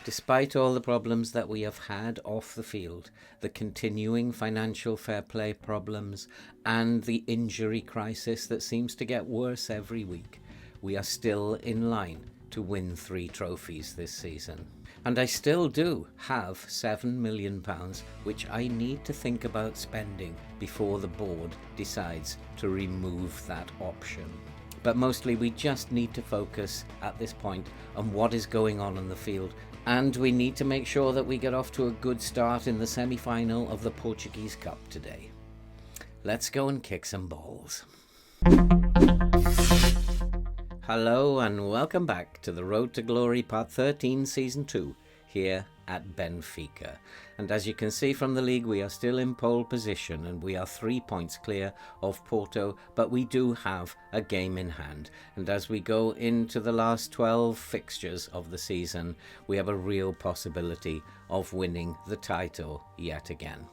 Despite all the problems that we have had off the field, the continuing financial fair play problems, and the injury crisis that seems to get worse every week, we are still in line to win 3 trophies this season. And I still do have £7 million, which I need to think about spending before the board decides to remove that option. But mostly we just need to focus at this point on what is going on the field, and we need to make sure that we get off to a good start in the semi-final of the Portuguese Cup today. Let's go and kick some balls. Hello and welcome back to the Road to Glory Part 13 Season 2 here at Benfica. And as you can see from the league, we are still in pole position and we are 3 points clear of Porto, but we do have a game in hand. And as we go into the last 12 fixtures of the season, we have a real possibility of winning the title yet again.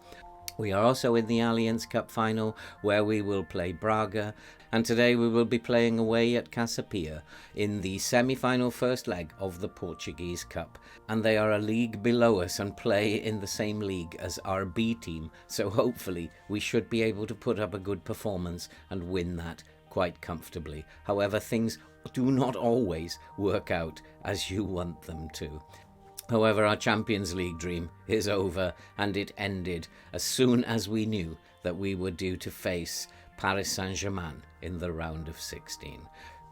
We are also in the Allianz Cup final where we will play Braga, and today we will be playing away at Casa Pia in the semi-final first leg of the Portuguese Cup. And they are a league below us and play in the same league as our B team, so hopefully we should be able to put up a good performance and win that quite comfortably. However, things do not always work out as you want them to. However, our Champions League dream is over, and it ended as soon as we knew that we were due to face Paris Saint-Germain in the round of 16.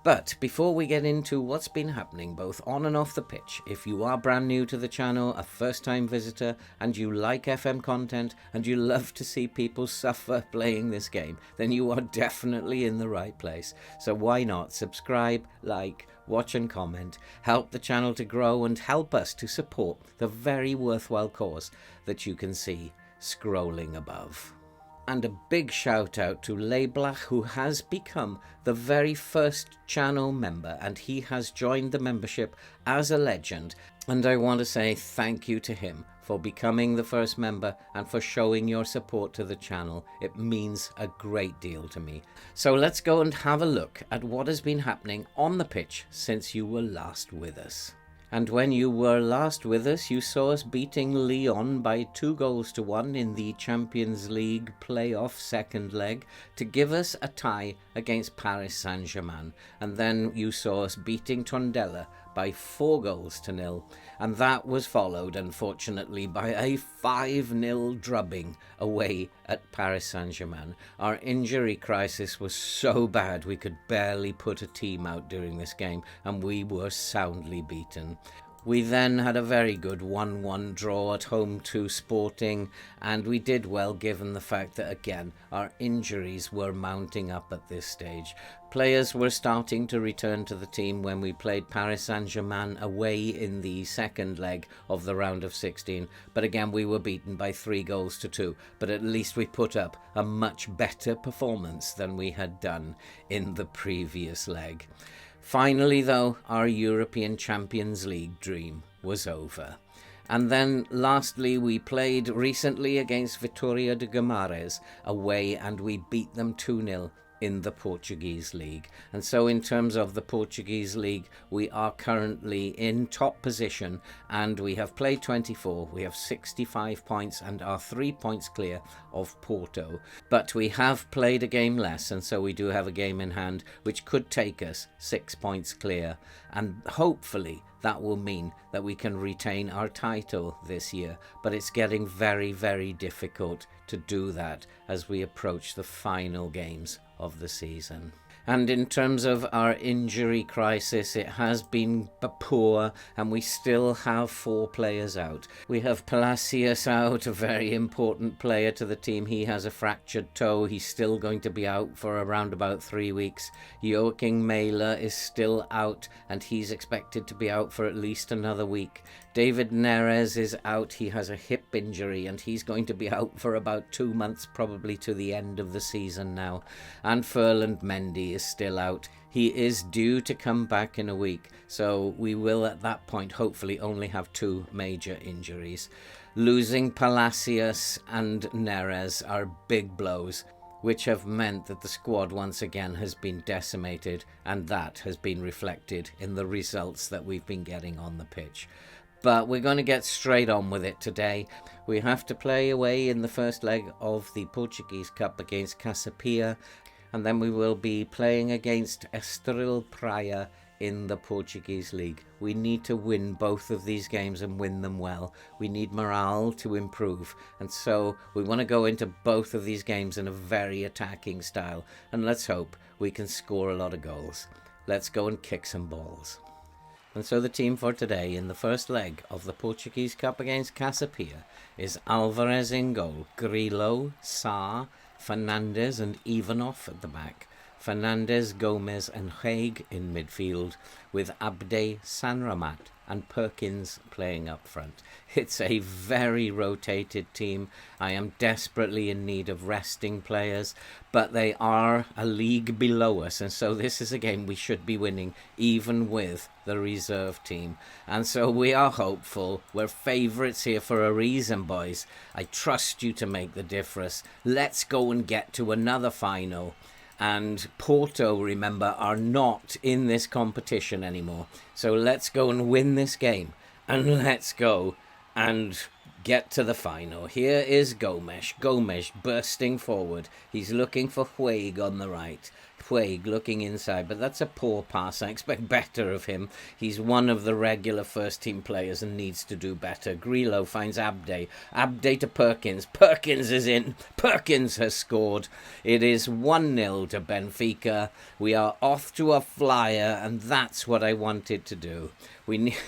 But before we get into what's been happening both on and off the pitch, if you are brand new to the channel, a first-time visitor, and you like FM content, and you love to see people suffer playing this game, then you are definitely in the right place. So why not subscribe, like, watch and comment, help the channel to grow and help us to support the very worthwhile cause that you can see scrolling above. And a big shout out to Leiblach, who has become the very first channel member, and he has joined the membership as a legend. And I want to say thank you to him for becoming the first member and for showing your support to the channel. It means a great deal to me. So let's go and have a look at what has been happening on the pitch since you were last with us. And when you were last with us, you saw us beating Lyon by 2-1 in the Champions League playoff second leg to give us a tie against Paris Saint-Germain. And then you saw us beating Tondela by 4-0, and that was followed, unfortunately, by a 5-0 drubbing away at Paris Saint-Germain. Our injury crisis was so bad we could barely put a team out during this game, and we were soundly beaten. We then had a very good 1-1 draw at home to Sporting, and we did well given the fact that, again, our injuries were mounting up at this stage. Players were starting to return to the team when we played Paris Saint-Germain away in the second leg of the round of 16, but again we were beaten by 3-2, but at least we put up a much better performance than we had done in the previous leg. Finally, though, our European Champions League dream was over. And then, lastly, we played recently against Vitória de Guimarães away, and we beat them 2-0 in the Portuguese League. And so in terms of the Portuguese League, we are currently in top position, and we have played 24. We have 65 points and are 3 points clear of Porto. But we have played a game less, and so we do have a game in hand, which could take us 6 points clear. And hopefully that will mean that we can retain our title this year. But it's getting very, very difficult to do that as we approach the final games of the season. And in terms of our injury crisis, it has been poor, and we still have 4 players out. We have Palacios out, a very important player to the team. He has a fractured toe. He's still going to be out for around about 3 weeks. Joachim Mailer is still out, and he's expected to be out for at least another week. David Neres is out. He has a hip injury, and he's going to be out for about 2 months, probably to the end of the season now. And Ferland Mendy is still out. He is due to come back in a week, so we will at that point hopefully only have 2 major injuries. Losing Palacios and Neres are big blows, which have meant that the squad once again has been decimated, and that has been reflected in the results that we've been getting on the pitch. But we're going to get straight on with it today. We have to play away in the first leg of the Portuguese Cup against Casapia, and then we will be playing against Estoril Praia in the Portuguese League. We need to win both of these games and win them well. We need morale to improve, and so we want to go into both of these games in a very attacking style, and let's hope we can score a lot of goals. Let's go and kick some balls. And so the team for today in the first leg of the Portuguese Cup against Casapia is Alvarez in goal, Grillo, Sá, Fernandes and Ivanov at the back, Fernandes, Gomez and Haig in midfield, with Abde, Sanramat and Perkins playing up front. It's a very rotated team. I am desperately in need of resting players, but they are a league below us, and so this is a game we should be winning even with the reserve team. And so we are hopeful. We're favourites here for a reason, boys. I trust you to make the difference. Let's go and get to another final. And Porto, remember, are not in this competition anymore. So let's go and win this game. And let's go and get to the final. Here is Gomes. Gomes bursting forward. He's looking for Huig on the right. Huig looking inside, but that's a poor pass. I expect better of him. He's one of the regular first-team players and needs to do better. Grillo finds Abde. Abde to Perkins. Perkins is in. Perkins has scored. It is 1-0 to Benfica. We are off to a flyer, and that's what I wanted to do.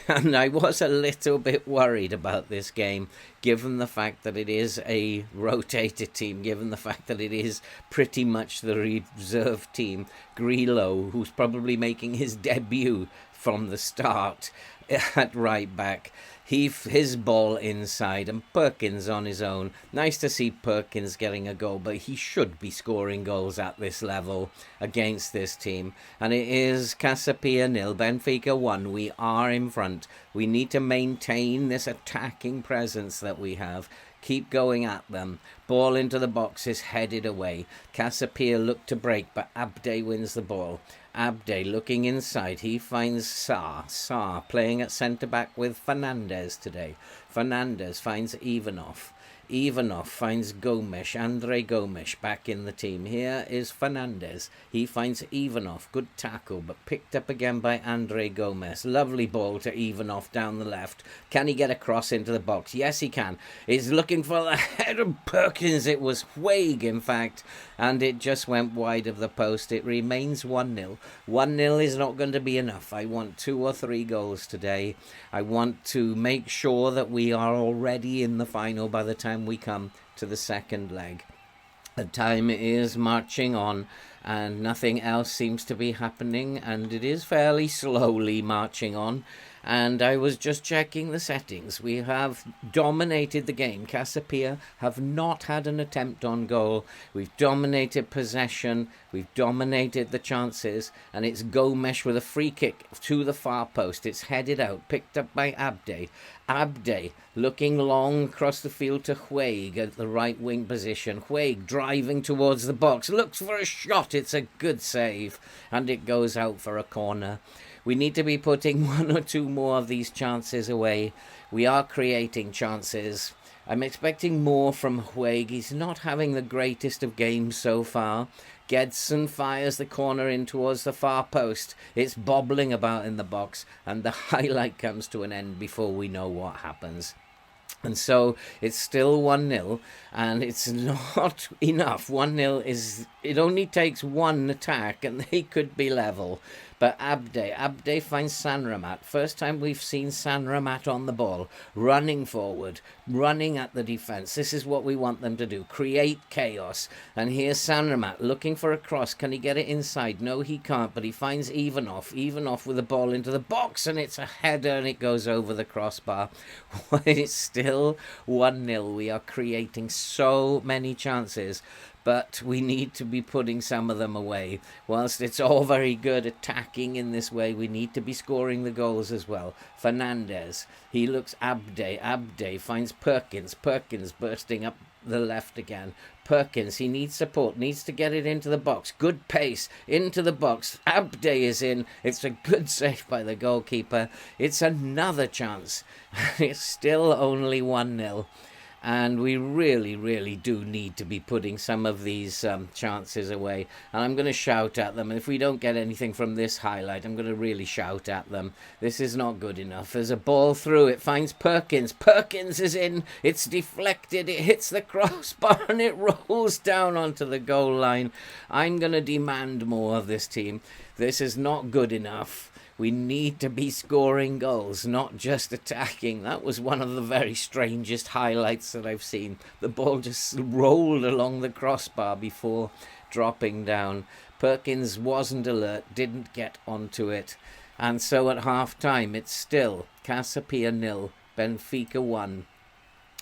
And I was a little bit worried about this game, given the fact that it is a rotated team, given the fact that it is pretty much the reserve team. Grillo, who's probably making his debut from the start at right back. His ball inside and Perkins on his own. Nice to see Perkins getting a goal, but he should be scoring goals at this level against this team. And it is Casapia 0, Benfica 1. We are in front. We need to maintain this attacking presence that we have. Keep going at them. Ball into the box is headed away. Casapia look to break, but Abde wins the ball. Abde looking inside. He finds Sá. Sá playing at centre-back with Fernandes today. Fernandes finds Ivanov. Ivanov finds Gomes, Andre Gomes back in the team. Here is Fernandes. He finds Ivanov. Good tackle, but picked up again by Andre Gomes. Lovely ball to Ivanov down the left. Can he get across into the box? Yes, he can. He's looking for the head of Perkins. It was Huig, in fact, and it just went wide of the post. It remains 1-0. 1-0 is not going to be enough. I want 2 or 3 goals today. I want to make sure that we are already in the final by the time we come to the second leg. The time is marching on and nothing else seems to be happening, and it is fairly slowly marching on. And I was just checking the settings. We have dominated the game. Casapia have not had an attempt on goal. We've dominated possession. We've dominated the chances. And it's Gomes with a free kick to the far post. It's headed out, picked up by Abde. Abde looking long across the field to Huig at the right wing position. Huig driving towards the box. Looks for a shot. It's a good save. And it goes out for a corner. We need to be putting 1 or 2 more of these chances away. We are creating chances. I'm expecting more from Huig. He's not having the greatest of games so far. Gedson fires the corner in towards the far post. It's bobbling about in the box, and the highlight comes to an end before we know what happens. And so it's still 1-0, and it's not enough. 1-0 is, it only takes one attack and they could be level. But Abde finds Sanramat. First time we've seen Sanramat on the ball, running forward, running at the defence. This is what we want them to do, create chaos. And here's Sanramat looking for a cross. Can he get it inside? No, he can't, but he finds Ivanov. Ivanov with the ball into the box, and it's a header, and it goes over the crossbar. It's still 1-0. We are creating so many chances, but we need to be putting some of them away. Whilst it's all very good attacking in this way, we need to be scoring the goals as well. Fernandes, he looks Abde finds Perkins bursting up the left again. Perkins, he needs support, needs to get it into the box. Good pace, into the box. Abday is in. It's a good save by the goalkeeper. It's another chance. It's still only 1-0. And we really, really do need to be putting some of these chances away. And I'm going to shout at them. And if we don't get anything from this highlight, I'm going to really shout at them. This is not good enough. There's a ball through. It finds Perkins. Perkins is in. It's deflected. It hits the crossbar and it rolls down onto the goal line. I'm going to demand more of this team. This is not good enough. We need to be scoring goals, not just attacking. That was one of the very strangest highlights that I've seen. The ball just rolled along the crossbar before dropping down. Perkins wasn't alert, didn't get onto it. And so at half-time, it's still Casapia 0, Benfica 1.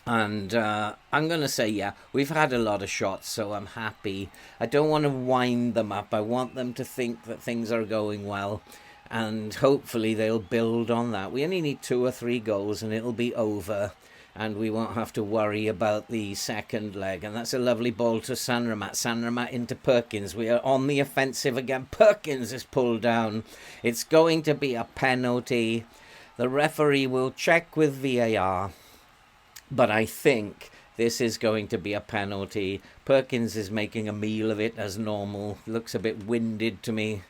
And I'm going to say, yeah, we've had a lot of shots, so I'm happy. I don't want to wind them up. I want them to think that things are going well. And hopefully they'll build on that. We only need 2 or 3 goals and it'll be over. And we won't have to worry about the second leg. And that's a lovely ball to Sanramat. Sanramat into Perkins. We are on the offensive again. Perkins is pulled down. It's going to be a penalty. The referee will check with VAR. But I think this is going to be a penalty. Perkins is making a meal of it as normal. Looks a bit winded to me.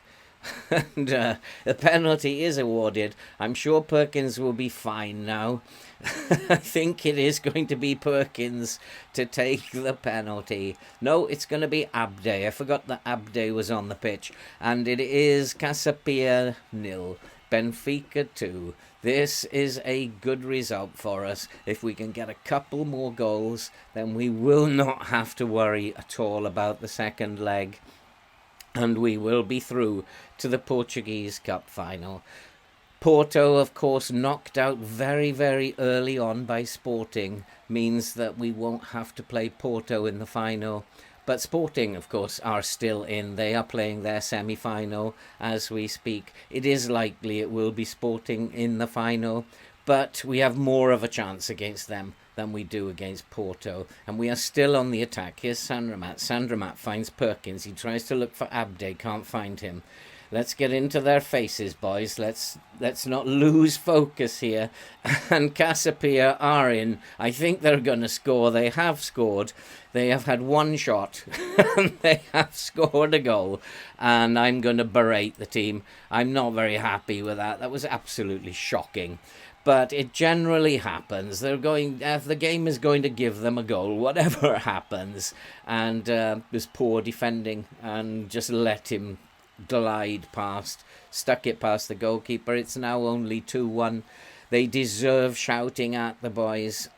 And the penalty is awarded. I'm sure Perkins will be fine now. I think it is going to be Perkins to take the penalty. No, it's going to be Abday. I forgot that Abday was on the pitch. And it is Casapia 0, Benfica 2. This is a good result for us. If we can get a couple more goals, then we will not have to worry at all about the second leg. And we will be through to the Portuguese Cup final. Porto, of course, knocked out very, very early on by Sporting, means that we won't have to play Porto in the final. But Sporting, of course, are still in. They are playing their semi-final as we speak. It is likely it will be Sporting in the final, but we have more of a chance against them than we do against Porto. And we are still on the attack. Here's Sanramat. Sanramat finds Perkins. He tries to look for Abday. Can't find him. Let's get into their faces, boys. Let's not lose focus here. And Casapia are in. I think they're going to score. They have scored. They have had one shot. And they have scored a goal. And I'm going to berate the team. I'm not very happy with that. That was absolutely shocking. But it generally happens. They're going. The game is going to give them a goal, whatever happens. And there's poor defending, and just let him glide past, stuck it past the goalkeeper. It's now only 2-1. They deserve shouting at the boys.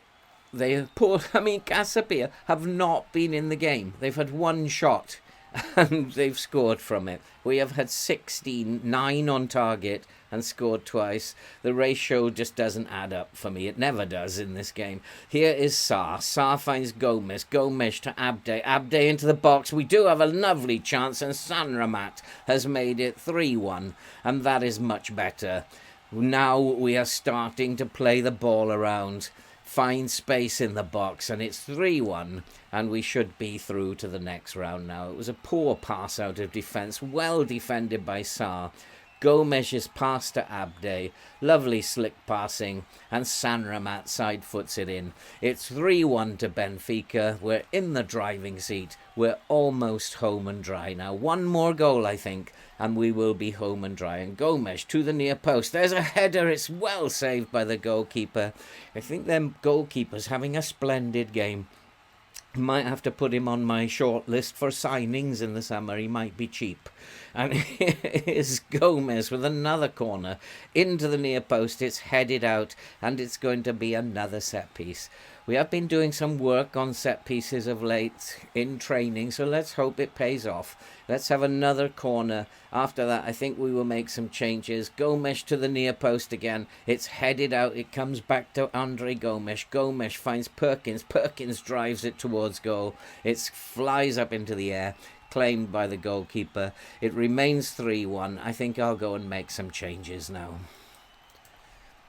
Casapia have not been in the game. They've had one shot, and they've scored from it. We have had 16, 9 on target, and scored twice. The ratio just doesn't add up for me. It never does in this game. Here is Sarr. Sarr finds Gomes. Gomes to Abday. Abday into the box. We do have a lovely chance, and Sanramat has made it 3-1, and that is much better. Now we are starting to play the ball around, find space in the box, and it's 3-1, and we should be through to the next round now. It was a poor pass out of defence, well defended by Sarr. Gomes' pass to Abday, lovely slick passing, and Sanramat side foots it in. It's 3-1 to Benfica. We're in the driving seat. We're almost home and dry now. One more goal, I think, and we will be home and dry. And Gomes to the near post. There's a header. It's well saved by the goalkeeper. I think them goalkeeper's having a splendid game. Might have to put him on my short list for signings in the summer. He might be cheap. And here's Gomes with another corner into the near post. It's headed out, and it's going to be another set piece. We have been doing some work on set pieces of late in training, so let's hope it pays off. Let's have another corner. After that, I think we will make some changes. Gomes to the near post again. It's headed out. It comes back to Andre Gomes. Gomes finds Perkins. Perkins drives it towards goal. It flies up into the air, claimed by the goalkeeper. It remains 3-1. I think I'll go and make some changes now.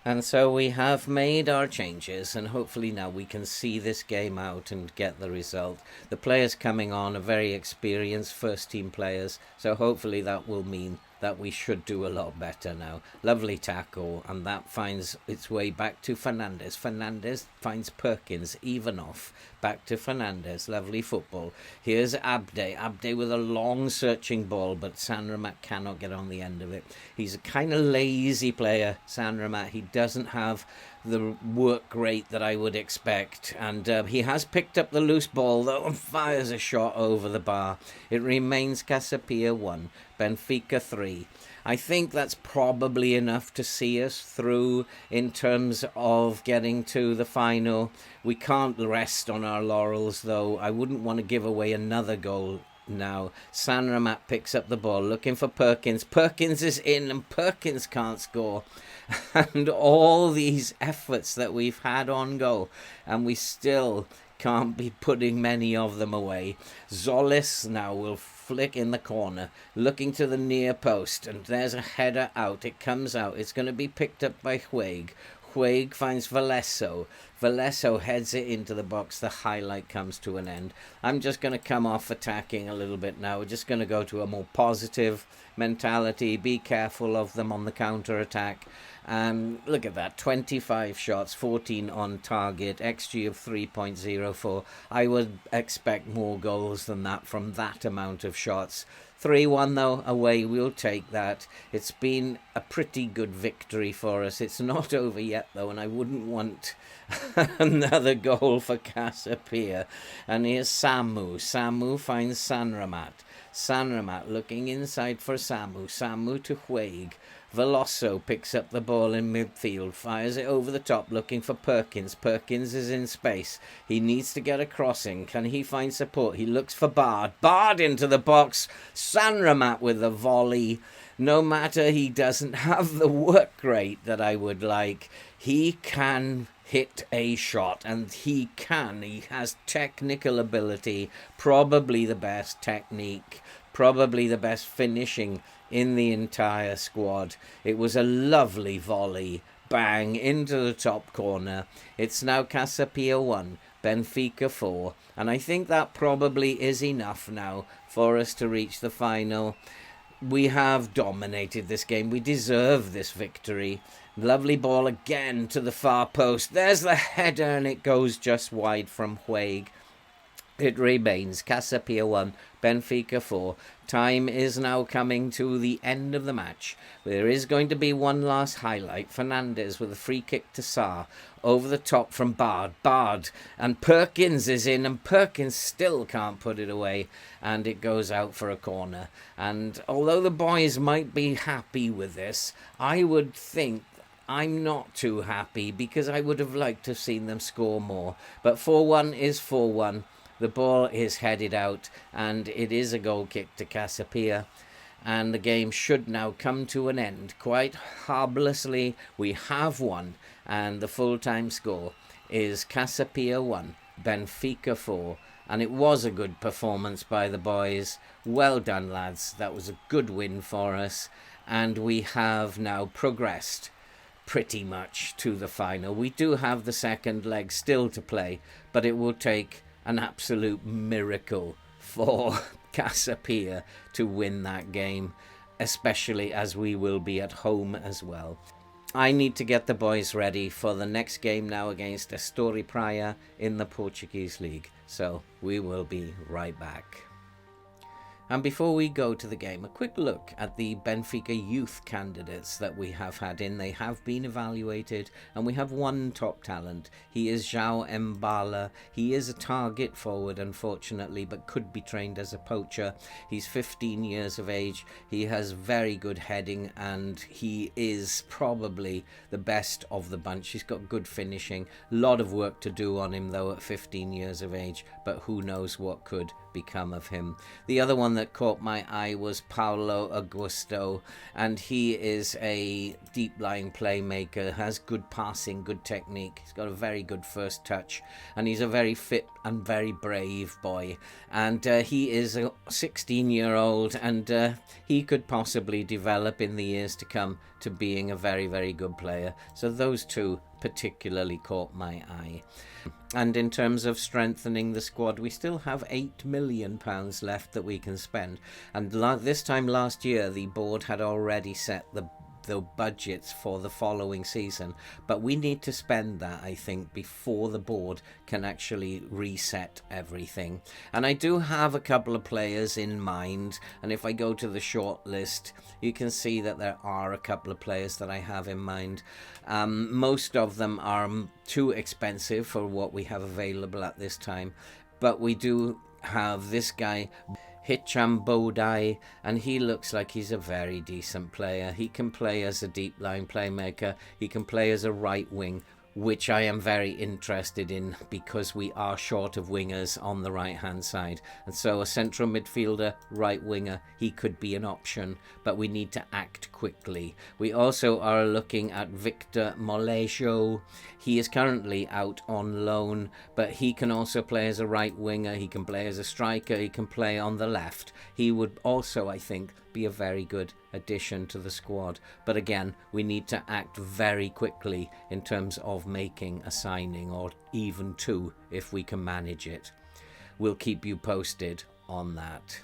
And so we have made our changes, and hopefully now we can see this game out and get the result. The players coming on are very experienced first team players, so hopefully that will mean that we should do a lot better now. Lovely tackle, and that finds its way back to Fernandez. Fernandez finds Perkins, even off. Back to Fernandez, lovely football. Here's Abde. Abde with a long searching ball, but Sanramat cannot get on the end of it. He's a kind of lazy player, Sanramat. He doesn't have the work rate that I would expect, and he has picked up the loose ball though and fires a shot over the bar. It remains Casapia 1, Benfica 3. I think that's probably enough to see us through in terms of getting to the final. We can't rest on our laurels though. I wouldn't want to give away another goal now. Sanramat picks up the ball looking for Perkins. Perkins is in and Perkins can't score. And all these efforts that we've had on goal, and we still can't be putting many of them away. Zolis now will flick in the corner, looking to the near post, and there's a header out. It comes out. It's going to be picked up by Hueg. Hueg finds Valesso. Valesso heads it into the box. The highlight comes to an end. I'm just going to come off attacking a little bit now. We're just going to go to a more positive mentality. Be careful of them on the counter-attack. And look at that, 25 shots, 14 on target, XG of 3.04. I would expect more goals than that from that amount of shots. 3-1 though, away, we'll take that. It's been a pretty good victory for us. It's not over yet though, and I wouldn't want another goal for Casapia. And here's Samu. Samu finds Sanramat. Sanramat looking inside for Samu. Samu to Hueg. Veloso picks up the ball in midfield, fires it over the top looking for Perkins. Perkins is in space. He needs to get a crossing. Can he find support? He looks for Bard. Bard into the box. Sanramat with the volley. No matter he doesn't have the work rate that I would like, he can hit a shot, and he has technical ability, probably the best technique, probably the best finishing in the entire squad. It was a lovely volley, bang, into the top corner. It's now Casapia 1, Benfica 4, and I think that probably is enough now for us to reach the final. We have dominated this game. We deserve this victory. Lovely ball again to the far post. There's the header, and it goes just wide from Hueg. It remains Casapia 1, Benfica 4. Time is now coming to the end of the match. There is going to be one last highlight. Fernandez with a free kick to Sarr. Over the top from Bard. Bard. And Perkins is in, and Perkins still can't put it away. And it goes out for a corner. And although the boys might be happy with this, I would think I'm not too happy, because I would have liked to have seen them score more. But 4-1 is 4-1. The ball is headed out, and it is a goal kick to Casapia. And the game should now come to an end. Quite harmlessly, we have won, and the full-time score is Casapia 1, Benfica 4. And it was a good performance by the boys. Well done, lads. That was a good win for us. And we have now progressed pretty much to the final. We do have the second leg still to play, but it will take an absolute miracle for Casapia to win that game, especially as we will be at home as well. I need to get the boys ready for the next game now against Astori Praia in the Portuguese League, so we will be right back. And before we go to the game, a quick look at the Benfica youth candidates that we have had in. They have been evaluated, and we have one top talent. He is João Mbala. He is a target forward, unfortunately, but could be trained as a poacher. He's 15 years of age. He has very good heading, and he is probably the best of the bunch. He's got good finishing. A lot of work to do on him, though, at 15 years of age, but who knows what could become of him. The other one that caught my eye was Paulo Augusto, and he is a deep-lying playmaker, has good passing, good technique. He's got a very good first touch, and he's a very fit and very brave boy. And he is a 16-year-old, and he could possibly develop in the years to come to being a very, very good player. So those two particularly caught my eye. And in terms of strengthening the squad, we still have £8 million left that we can spend. And this time last year, the board had already set the budgets for the following season, but we need to spend that, I think, before the board can actually reset everything. And I do have a couple of players in mind, and if I go to the short list, you can see that there are a couple of players that I have in mind. Most of them are too expensive for what we have available at this time, but we do have this guy, Hicham Bodai, and he looks like he's a very decent player. He can play as a deep line playmaker. He can play as a right wing, which I am very interested in because we are short of wingers on the right hand side. And so a central midfielder, right winger, he could be an option, but we need to act quickly. We also are looking at Victor Molejo. He is currently out on loan, but he can also play as a right winger. He can play as a striker. He can play on the left. He would also, I think, be a very good addition to the squad. But again, we need to act very quickly in terms of making a signing, or even two if we can manage it. We'll keep you posted on that.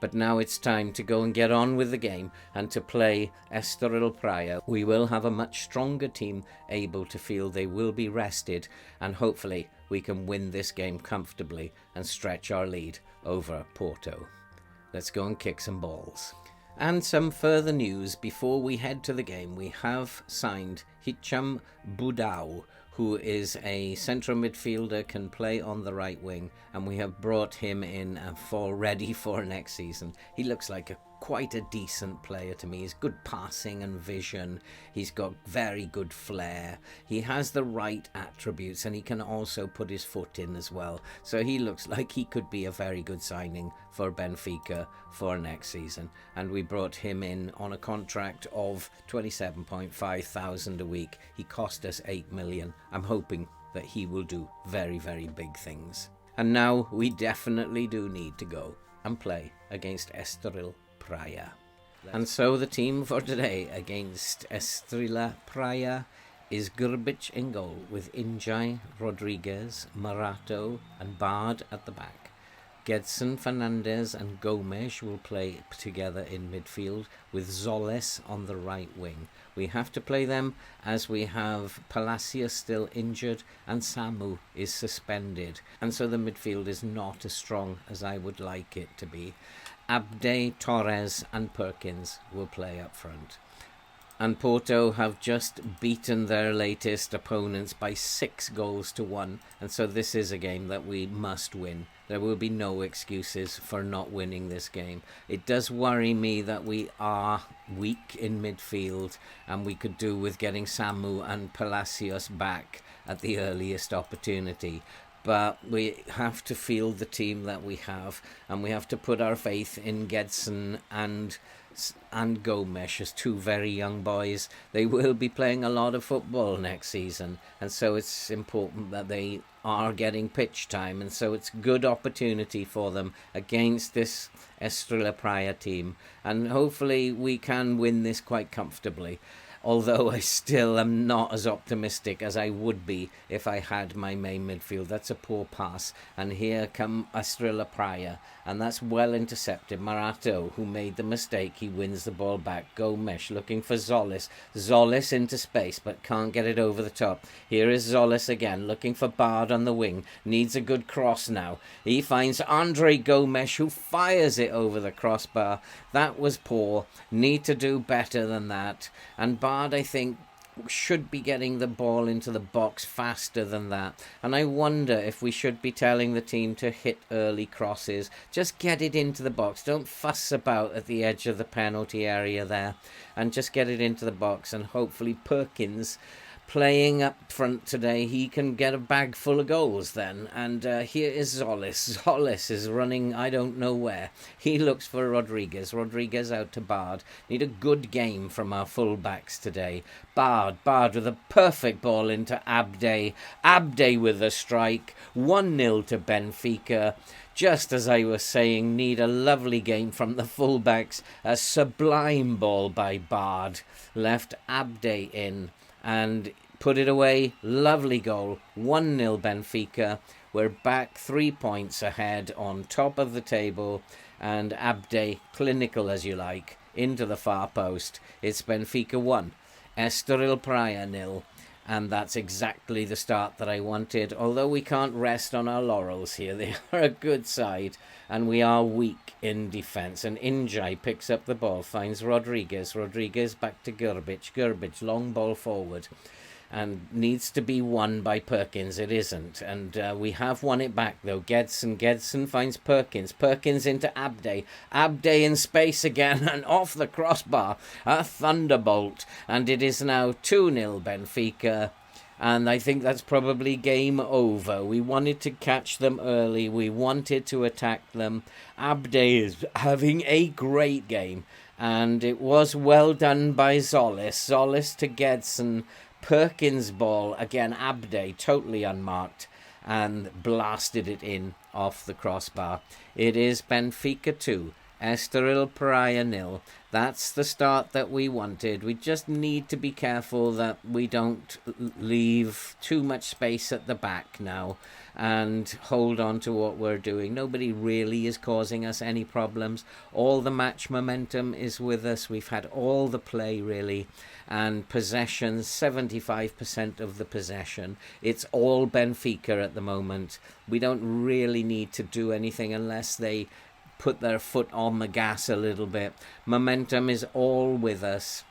But now it's time to go and get on with the game and to play Estoril Praia. We will have a much stronger team able to feel they will be rested, and hopefully we can win this game comfortably and stretch our lead over Porto. Let's go and kick some balls. And some further news before we head to the game. We have signed Hicham Budau, who is a central midfielder, can play on the right wing, and we have brought him in ready for next season. He looks like quite a decent player to me. He's good passing and vision. He's got very good flair. He has the right attributes, and he can also put his foot in as well. So he looks like he could be a very good signing for Benfica for next season. And we brought him in on a contract of 27.5 thousand a week. He cost us 8 million. I'm hoping that he will do very, very big things. And now we definitely do need to go and play against Estoril Praia. And so the team for today against Estrela Praia is Grbic in goal, with Injai, Rodriguez, Marato and Bard at the back. Gedson, Fernandez and Gomes will play together in midfield, with Zoles on the right wing. We have to play them as we have Palacios still injured and Samu is suspended, and so the midfield is not as strong as I would like it to be. Abde, Torres and Perkins will play up front. And Porto have just beaten their latest opponents by 6-1, and so this is a game that we must win. There will be no excuses for not winning this game. It does worry me that we are weak in midfield, and we could do with getting Samu and Palacios back at the earliest opportunity. But we have to field the team that we have, and we have to put our faith in Gedson and Gomes as two very young boys. They will be playing a lot of football next season, and so it's important that they are getting pitch time, and so it's a good opportunity for them against this Estrela Praia team, and hopefully we can win this quite comfortably. Although I still am not as optimistic as I would be if I had my main midfield. That's a poor pass. And here come Estrela Praia. And that's well intercepted. Marato, who made the mistake, he wins the ball back. Gomes looking for Zolis. Zolis into space, but can't get it over the top. Here is Zolis again, looking for Bard on the wing. Needs a good cross now. He finds Andre Gomes, who fires it over the crossbar. That was poor. Need to do better than that. And Bard, I think, should be getting the ball into the box faster than that. And I wonder if we should be telling the team to hit early crosses. Just get it into the box. Don't fuss about at the edge of the penalty area there. And just get it into the box. And hopefully Perkins playing up front today, he can get a bag full of goals then. And here is Zollis. Zollis is running I don't know where. He looks for Rodriguez. Rodriguez out to Bard. Need a good game from our full-backs today. Bard with a perfect ball into Abde. Abde with a strike. 1-0 to Benfica. Just as I was saying, need a lovely game from the full-backs. A sublime ball by Bard. Left Abde in and put it away. Lovely goal. 1-0 Benfica. We're back 3 points ahead on top of the table. And Abde, clinical as you like, into the far post. It's Benfica 1. Estoril Praia 0. And that's exactly the start that I wanted. Although we can't rest on our laurels here. They are a good side. And we are weak in defence. And Injai picks up the ball. Finds Rodriguez. Rodriguez back to Grbic. Grbic, long ball forward. And needs to be won by Perkins. It isn't. And we have won it back, though. Gedson finds Perkins. Perkins into Abde. Abde in space again. And off the crossbar. A thunderbolt. And it is now 2-0 Benfica. And I think that's probably game over. We wanted to catch them early. We wanted to attack them. Abde is having a great game. And it was well done by Zollis. Zollis to Gedson. Perkins' ball, again Abde, totally unmarked, and blasted it in off the crossbar. It is Benfica 2, Estoril Praia 0. That's the start that we wanted. We just need to be careful that we don't leave too much space at the back now and hold on to what we're doing. Nobody really is causing us any problems. All the match momentum is with us. We've had all the play, really. And possession, 75% of the possession. It's all Benfica at the moment. We don't really need to do anything unless they put their foot on the gas a little bit. Momentum is all with us.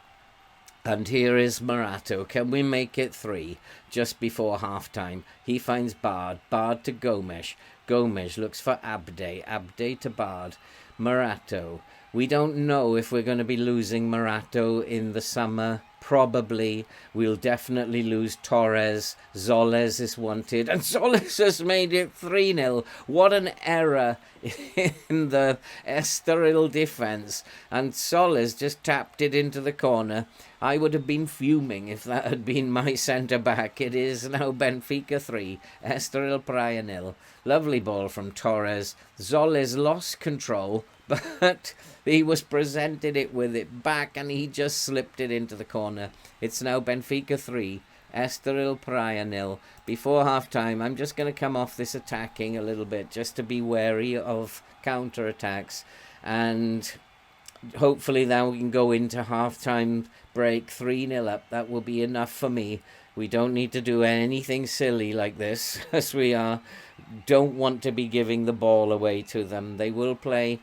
And here is Morato. Can we make it 3 just before half-time? He finds Bard. Bard to Gomes. Gomes looks for Abde. Abde to Bard. Morato. We don't know if we're going to be losing Morato in the summer. Probably. We'll definitely lose Torres. Zolles is wanted. And Zolles has made it 3-0. What an error in the Estoril defence. And Zolles just tapped it into the corner. I would have been fuming if that had been my centre-back. It is now Benfica 3. Estoril Praia 0. Lovely ball from Torres. Zolles lost control. But he was presented it with it back and he just slipped it into the corner. It's now Benfica 3, Estoril Praia 0. Before half-time, I'm just going to come off this attacking a little bit just to be wary of counter-attacks. And hopefully now we can go into half-time break 3-0 up. That will be enough for me. We don't need to do anything silly like this, as we don't want to be giving the ball away to them. They will play...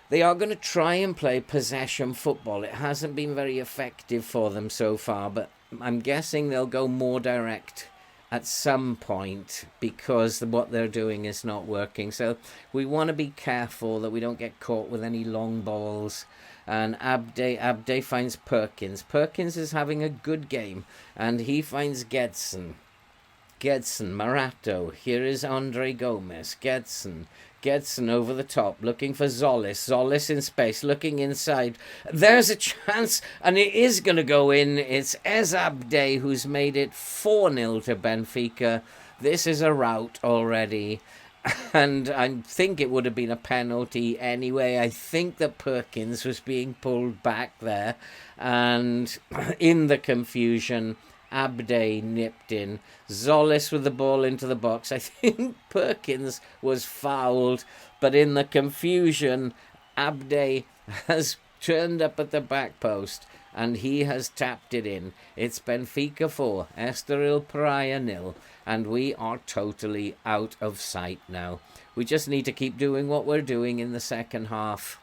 They are going to try and play possession football. It hasn't been very effective for them so far, but I'm guessing they'll go more direct at some point because what they're doing is not working. So we want to be careful that we don't get caught with any long balls. And Abde finds Perkins. Perkins is having a good game, and he finds Gedson, Morato. Here is Andre Gomes. Gedson over the top, looking for Zollis. Zollis in space, looking inside. There's a chance, and it is going to go in. It's Abde who's made it 4-0 to Benfica. This is a rout already. And I think it would have been a penalty anyway. I think that Perkins was being pulled back there. And in the confusion... Abde nipped in. Zollis with the ball into the box. I think Perkins was fouled, but in the confusion, Abde has turned up at the back post and he has tapped it in. It's Benfica 4, Estoril Praia 0, and we are totally out of sight now. We just need to keep doing what we're doing in the second half,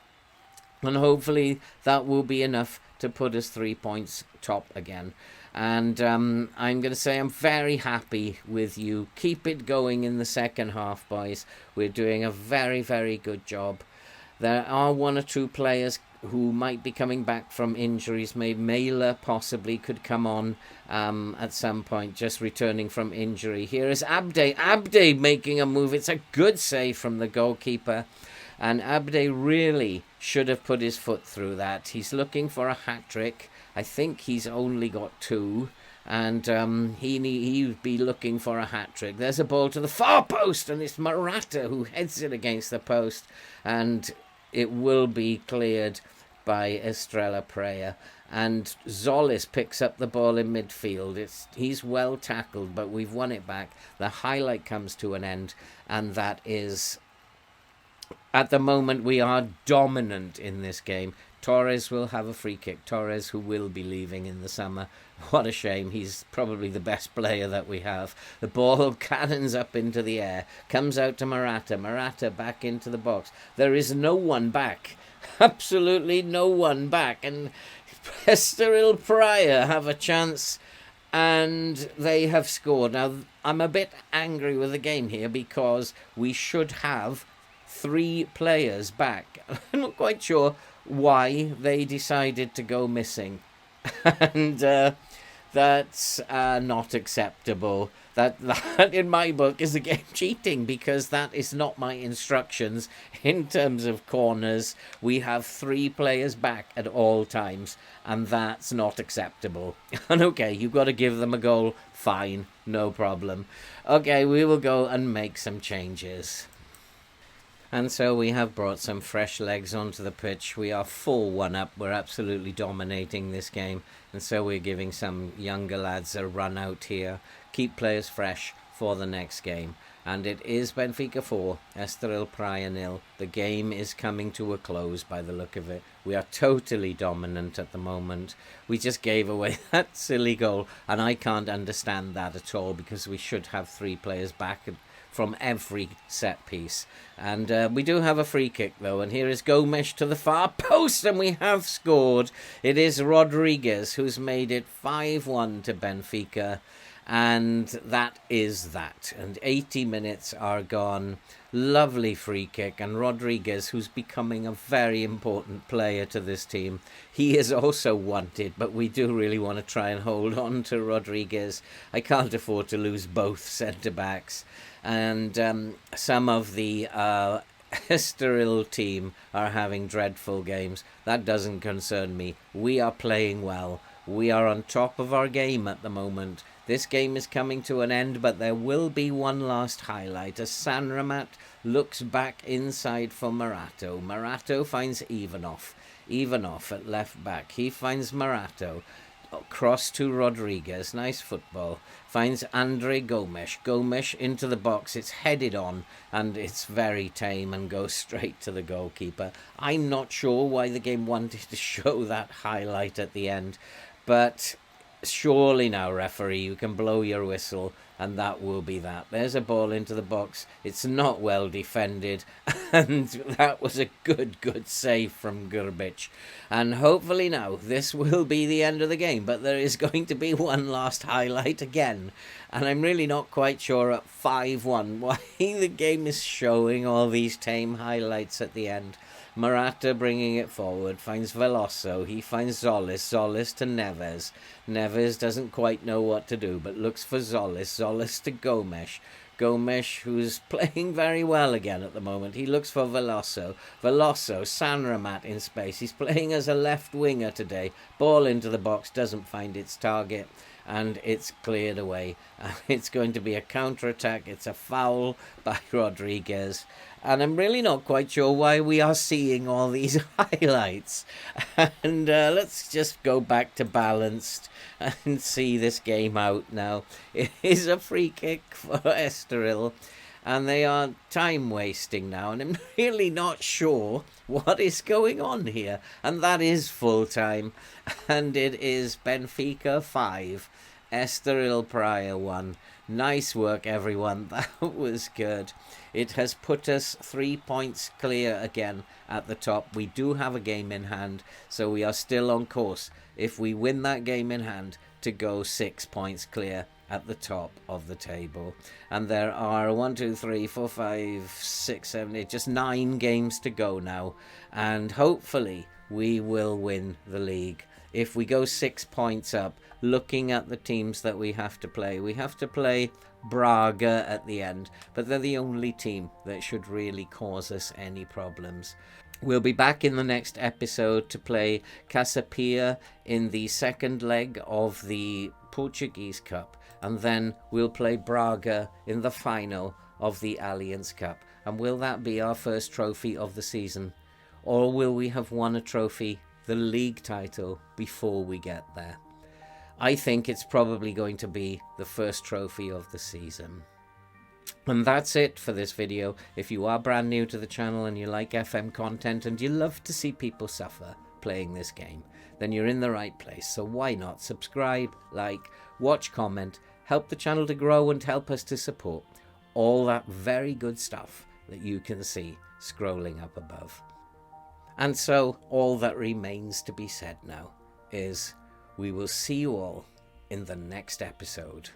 and hopefully that will be enough to put us 3 points top again. And I'm going to say I'm very happy with you. Keep it going in the second half, boys. We're doing a very, very good job. There are one or two players who might be coming back from injuries. Maybe Mailer possibly could come on at some point, just returning from injury. Here is Abde. Abde making a move. It's a good save from the goalkeeper. And Abde really should have put his foot through that. He's looking for a hat-trick. I think he's only got 2. And he'd be looking for a hat-trick. There's a ball to the far post, and it's Morata who heads it against the post. And it will be cleared by Estrella Praia. And Zollis picks up the ball in midfield. He's well tackled, but we've won it back. The highlight comes to an end, and that is... At the moment, we are dominant in this game. Torres will have a free kick. Torres, who will be leaving in the summer. What a shame. He's probably the best player that we have. The ball cannons up into the air. Comes out to Morata. Morata back into the box. There is no one back. Absolutely no one back. And Estoril Praia have a chance, and they have scored. Now, I'm a bit angry with the game here because we should have 3 players back. I'm not quite sure why they decided to go missing. And that's not acceptable. That in my book is a game cheating, because that is not my instructions in terms of corners. We have 3 players back at all times, and that's not acceptable. And okay, you've got to give them a goal. Fine, no problem. Okay, we will go and make some changes. And so we have brought some fresh legs onto the pitch. We are 4-1 up. We're absolutely dominating this game. And so we're giving some younger lads a run out here. Keep players fresh for the next game. And it is Benfica 4, Estoril Praia 0. The game is coming to a close by the look of it. We are totally dominant at the moment. We just gave away that silly goal. And I can't understand that at all, because we should have 3 players back from every set piece. And we do have a free kick, though, and here is Gomes to the far post, and we have scored. It is Rodriguez who's made it 5-1 to Benfica, and that is that. And 80 minutes are gone. Lovely free kick, and Rodriguez, who's becoming a very important player to this team. He is also wanted, but we do really want to try and hold on to Rodriguez. I can't afford to lose both centre-backs. And some of the Estoril team are having dreadful games. That doesn't concern me. We are playing well. We are on top of our game at the moment. This game is coming to an end, but there will be one last highlight. As Sanramat looks back inside for Morato. Morato finds Ivanov. Ivanov at left back. He finds Morato. Cross to Rodriguez. Nice football. Finds Andre Gomes. Gomes into the box. It's headed on, and it's very tame and goes straight to the goalkeeper. I'm not sure why the game wanted to show that highlight at the end, but surely now, referee, you can blow your whistle, and that will be that. There's a ball into the box. It's not well defended, and that was a good save from Grbic. And hopefully now this will be the end of the game, but there is going to be one last highlight again, and I'm really not quite sure at 5-1 why the game is showing all these tame highlights at the end. Morata bringing it forward, finds Veloso, he finds Zollis to Neves. Neves doesn't quite know what to do, but looks for Zollis to Gomes. Gomes, who's playing very well again at the moment. He looks for Veloso, Sanramat in space. He's playing as a left winger today. Ball into the box, doesn't find its target, and it's cleared away. It's going to be a counter-attack. It's a foul by Rodriguez. And I'm really not quite sure why we are seeing all these highlights. And let's just go back to balanced and see this game out now. It is a free kick for Estoril, and they are time wasting now. And I'm really not sure what is going on here. And that is full time. And it is Benfica 5, Estoril Praia 1. Nice work, everyone. That was good. It has put us 3 points clear again at the top. We do have a game in hand, so we are still on course, if we win that game in hand, to go 6 points clear at the top of the table. And there are 1, 2, 3, 4, 5, 6, 7, 8, just 9 games to go now. And hopefully we will win the league. If we go 6 points up, looking at the teams that we have to play Braga at the end, but they're the only team that should really cause us any problems. We'll be back in the next episode to play Casapia in the second leg of the Portuguese Cup, and then we'll play Braga in the final of the Allianz Cup. And will that be our first trophy of the season? Or will we have won a trophy, the league title, before we get there? I think it's probably going to be the first trophy of the season. And that's it for this video. If you are brand new to the channel and you like FM content and you love to see people suffer playing this game, then you're in the right place. So why not subscribe, like, watch, comment, help the channel to grow and help us to support all that very good stuff that you can see scrolling up above. And so all that remains to be said now is we will see you all in the next episode.